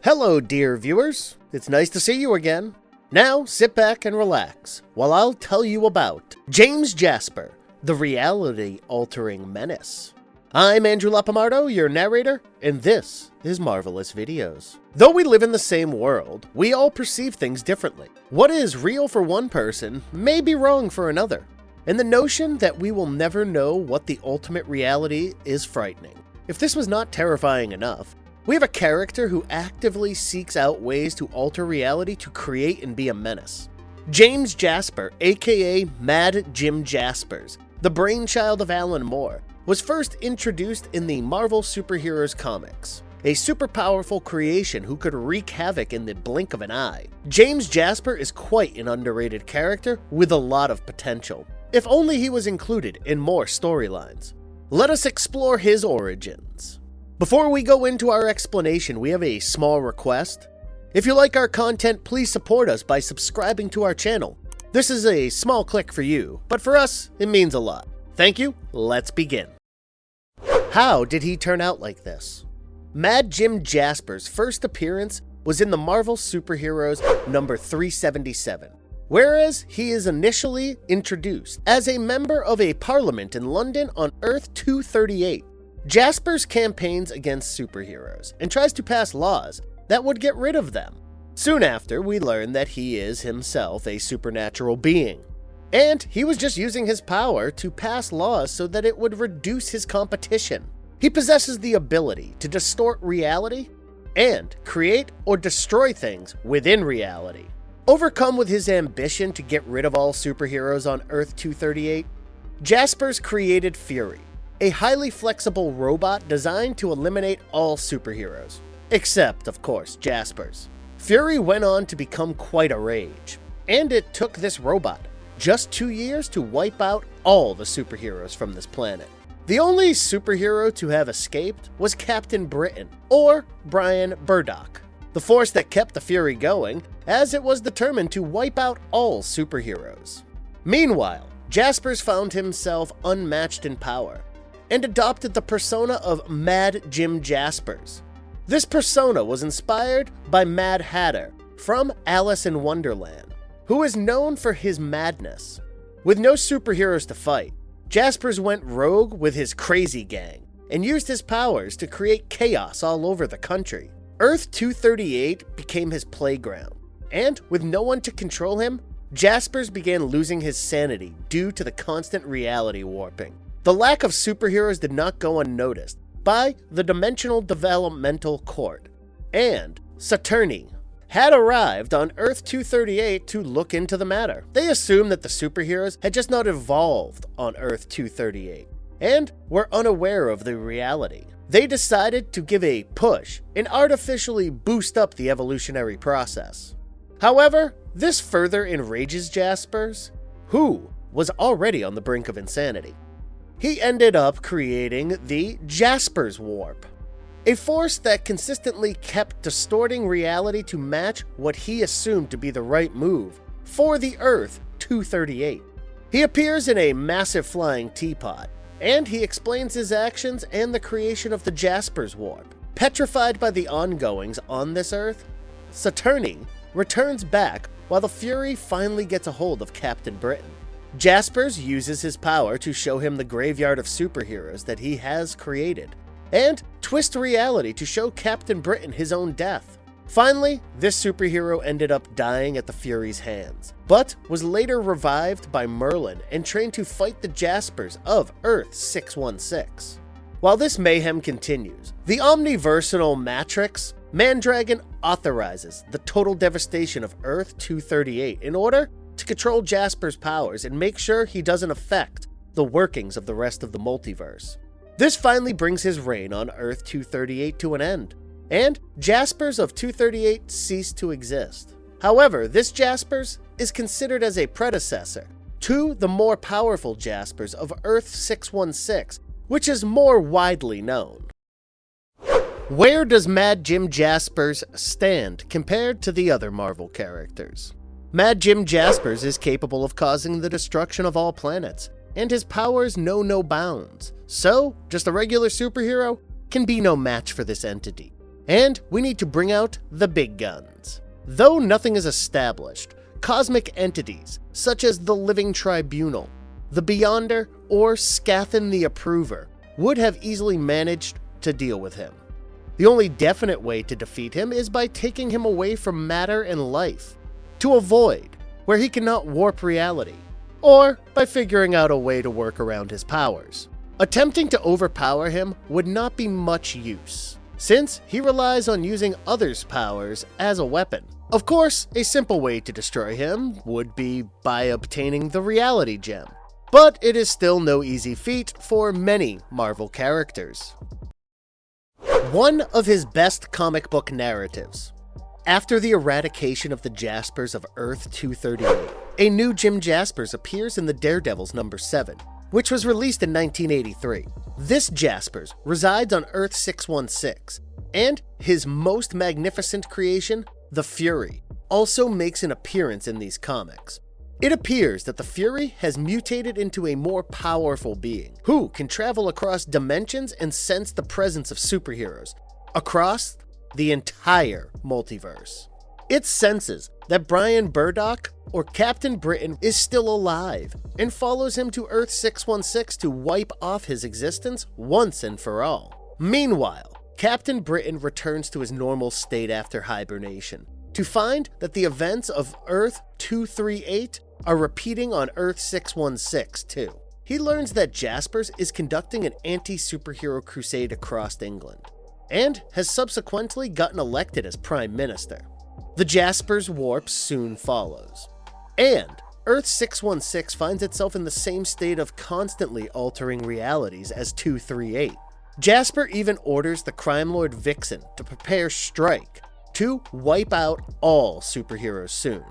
Hello, dear viewers. It's nice to see you again. Now, sit back and relax while I'll tell you about James Jasper, the reality-altering menace. I'm Andrew Lapamardo, your narrator, and this is Marvelous Videos. Though we live in the same world, we all perceive things differently. What is real for one person may be wrong for another, and the notion that we will never know what the ultimate reality is frightening. If this was not terrifying enough, we have a character who actively seeks out ways to alter reality to create and be a menace. James Jasper, aka Mad Jim Jaspers, the brainchild of Alan Moore, was first introduced in the Marvel Superheroes comics. A super powerful creation who could wreak havoc in the blink of an eye. James Jasper is quite an underrated character with a lot of potential, if only he was included in more storylines. Let us explore his origins. Before we go into our explanation, we have a small request. If you like our content, please support us by subscribing to our channel. This is a small click for you, but for us, it means a lot. Thank you, let's begin. How did he turn out like this? Mad Jim Jaspers' first appearance was in the Marvel Superheroes number 377, whereas he is initially introduced as a member of a parliament in London on Earth 238. Jaspers campaigns against superheroes and tries to pass laws that would get rid of them. Soon after, we learn that he is himself a supernatural being, and he was just using his power to pass laws so that it would reduce his competition. He possesses the ability to distort reality and create or destroy things within reality. Overcome with his ambition to get rid of all superheroes on Earth 238, Jaspers created Fury, a highly flexible robot designed to eliminate all superheroes, except, of course, Jaspers. Fury went on to become quite a rage, and it took this robot just 2 years to wipe out all the superheroes from this planet. The only superhero to have escaped was Captain Britain, or Brian Burdock, the force that kept the Fury going, as it was determined to wipe out all superheroes. Meanwhile, Jaspers found himself unmatched in power, and adopted the persona of Mad Jim Jaspers. This persona was inspired by Mad Hatter from Alice in Wonderland, who is known for his madness. With no superheroes to fight, Jaspers went rogue with his crazy gang and used his powers to create chaos all over the country. Earth 238 became his playground, and with no one to control him, Jaspers began losing his sanity due to the constant reality warping. The lack of superheroes did not go unnoticed by the Dimensional Developmental Court, and Saturni had arrived on Earth 238 to look into the matter. They assumed that the superheroes had just not evolved on Earth 238 and were unaware of the reality. They decided to give a push and artificially boost up the evolutionary process. However, this further enrages Jaspers, who was already on the brink of insanity. He ended up creating the Jasper's Warp, a force that consistently kept distorting reality to match what he assumed to be the right move for the Earth 238. He appears in a massive flying teapot, and he explains his actions and the creation of the Jasper's Warp. Petrified by the ongoings on this Earth, Saturni returns back while the Fury finally gets a hold of Captain Britain. Jaspers uses his power to show him the graveyard of superheroes that he has created, and twist reality to show Captain Britain his own death. Finally, this superhero ended up dying at the Fury's hands, but was later revived by Merlin and trained to fight the Jaspers of Earth 616. While this mayhem continues, the omniversal Matrix, Mandragon authorizes the total devastation of Earth 238 in order to control Jasper's powers and make sure he doesn't affect the workings of the rest of the multiverse. This finally brings his reign on Earth 238 to an end, and Jaspers of 238 cease to exist. However, this Jaspers is considered as a predecessor to the more powerful Jaspers of Earth 616, which is more widely known. Where does Mad Jim Jaspers stand compared to the other Marvel characters? Mad Jim Jaspers is capable of causing the destruction of all planets, and his powers know no bounds, so just a regular superhero can be no match for this entity. and we need to bring out the big guns. Though nothing is established, cosmic entities such as the Living Tribunal, the Beyonder, or Scathan the Approver would have easily managed to deal with him. The only definite way to defeat him is by taking him away from matter and life, to a void where he cannot warp reality, or by figuring out a way to work around his powers. Attempting to overpower him would not be much use, since he relies on using others' powers as a weapon. Of course, a simple way to destroy him would be by obtaining the reality gem, but it is still no easy feat for many Marvel characters. One of his best comic book narratives. After the eradication of the Jaspers of Earth 238, a new Jim Jaspers appears in the Daredevils number 7, which was released in 1983. This Jaspers resides on Earth 616, and his most magnificent creation, the Fury, also makes an appearance in these comics. It appears that the Fury has mutated into a more powerful being, who can travel across dimensions and sense the presence of superheroes across the entire multiverse. It senses that Brian Burdock, or Captain Britain, is still alive, and follows him to Earth 616 to wipe off his existence once and for all. Meanwhile, Captain Britain returns to his normal state after hibernation, to find that the events of Earth 238 are repeating on Earth 616 too. He learns that Jaspers is conducting an anti-superhero crusade across England, and has subsequently gotten elected as Prime Minister. The Jaspers warp soon follows, and Earth 616 finds itself in the same state of constantly altering realities as 238. Jasper even orders the crime lord Vixen to prepare strike to wipe out all superheroes soon.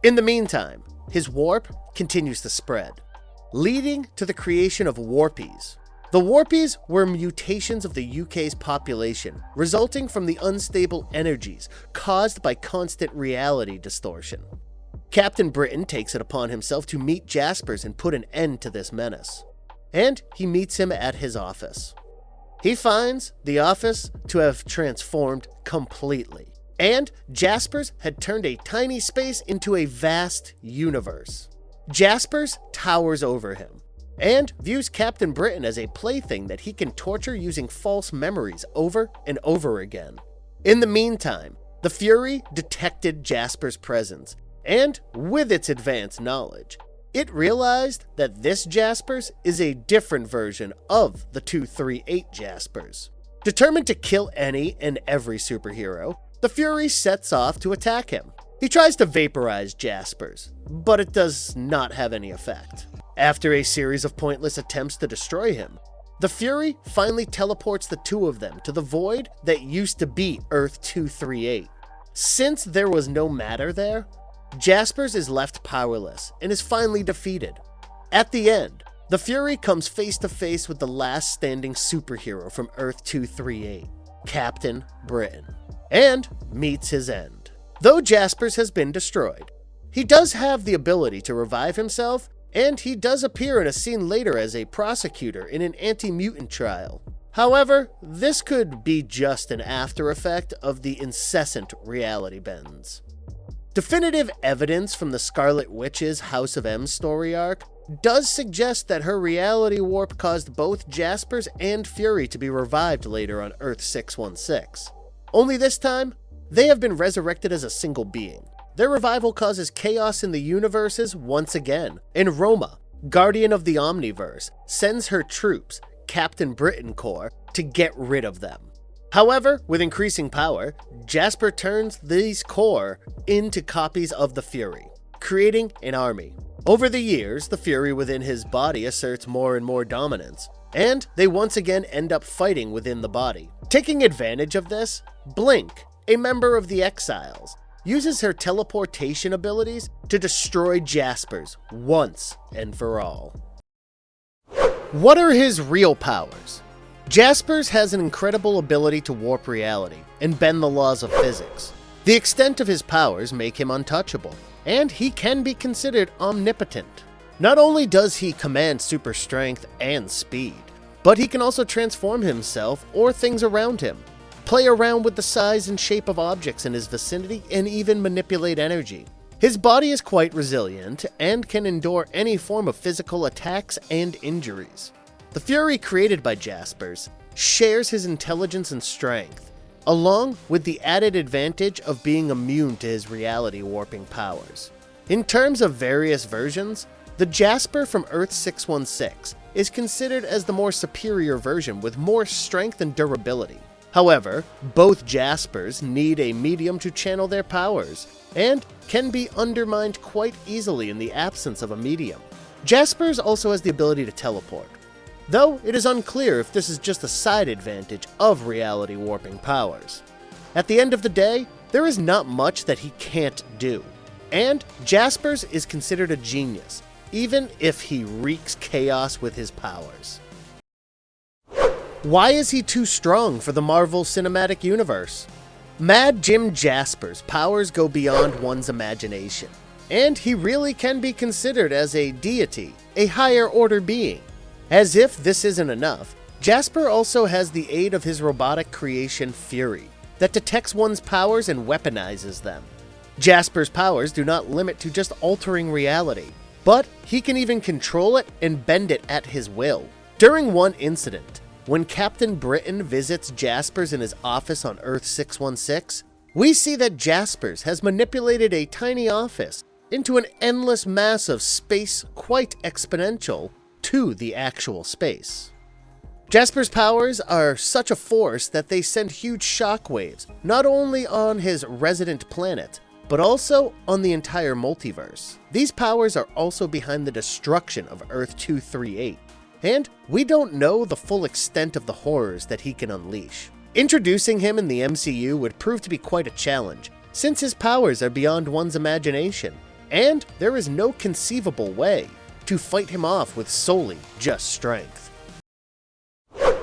In the meantime, his warp continues to spread, leading to the creation of Warpies. The Warpies were mutations of the UK's population, resulting from the unstable energies caused by constant reality distortion. Captain Britain takes it upon himself to meet Jaspers and put an end to this menace, and he meets him at his office. He finds the office to have transformed completely, and Jaspers had turned a tiny space into a vast universe. Jaspers towers over him, and views Captain Britain as a plaything that he can torture using false memories over and over again. In the meantime, the Fury detected Jasper's presence, and with its advanced knowledge, it realized that this Jaspers is a different version of the 238 Jaspers. Determined to kill any and every superhero, the Fury sets off to attack him. He tries to vaporize Jaspers, but it does not have any effect. After a series of pointless attempts to destroy him, the Fury finally teleports the two of them to the void that used to be Earth 238. Since there was no matter there, Jaspers is left powerless and is finally defeated. At the end, the Fury comes face to face with the last standing superhero from Earth 238, Captain Britain, and meets his end. Though Jaspers has been destroyed, he does have the ability to revive himself, and he does appear in a scene later as a prosecutor in an anti-mutant trial. However, this could be just an after effect of the incessant reality bends. Definitive evidence from the Scarlet Witch's House of M story arc does suggest that her reality warp caused both Jaspers and Fury to be revived later on Earth 616. Only this time, they have been resurrected as a single being. Their revival causes chaos in the universes once again, and Roma, guardian of the Omniverse, sends her troops, Captain Britain Corps, to get rid of them. However, with increasing power, Jasper turns these Corps into copies of the Fury, creating an army. Over the years, the Fury within his body asserts more and more dominance, and they once again end up fighting within the body. Taking advantage of this, Blink, a member of the Exiles, uses her teleportation abilities to destroy Jaspers once and for all. What are his real powers? Jaspers has an incredible ability to warp reality and bend the laws of physics. The extent of his powers make him untouchable, and he can be considered omnipotent. Not only does he command super strength and speed, but he can also transform himself or things around him. play around with the size and shape of objects in his vicinity, and even manipulate energy. His body is quite resilient and can endure any form of physical attacks and injuries. The fury created by Jaspers shares his intelligence and strength, along with the added advantage of being immune to his reality warping powers. In terms of various versions, the Jasper from Earth 616 is considered as the more superior version with more strength and durability. However, both Jaspers need a medium to channel their powers, and can be undermined quite easily in the absence of a medium. Jaspers also has the ability to teleport, though it is unclear if this is just a side advantage of reality warping powers. At the end of the day, there is not much that he can't do, and Jaspers is considered a genius, even if he wreaks chaos with his powers. Why is he too strong for the Marvel Cinematic Universe? Mad Jim Jaspers' powers go beyond one's imagination, and he really can be considered as a deity, a higher order being. As if this isn't enough, Jasper also has the aid of his robotic creation Fury, that detects one's powers and weaponizes them. Jasper's powers do not limit to just altering reality, but he can even control it and bend it at his will. During one incident, when Captain Britain visits Jaspers in his office on Earth 616, we see that Jaspers has manipulated a tiny office into an endless mass of space quite exponential to the actual space. Jasper's powers are such a force that they send huge shockwaves, not only on his resident planet, but also on the entire multiverse. These powers are also behind the destruction of Earth 238. And we don't know the full extent of the horrors that he can unleash. Introducing him in the MCU would prove to be quite a challenge, since his powers are beyond one's imagination, and there is no conceivable way to fight him off with solely just strength.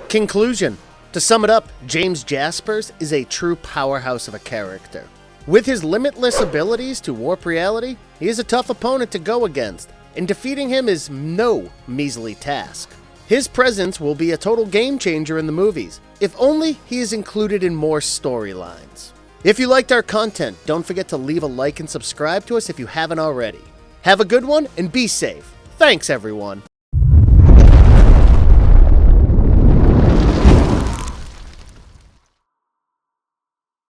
Conclusion. To sum it up, James Jaspers is a true powerhouse of a character. With his limitless abilities to warp reality, he is a tough opponent to go against, and defeating him is no measly task. His presence will be a total game changer in the movies, if only he is included in more storylines. If you liked our content, don't forget to leave a like and subscribe to us if you haven't already. Have a good one and be safe. Thanks, everyone.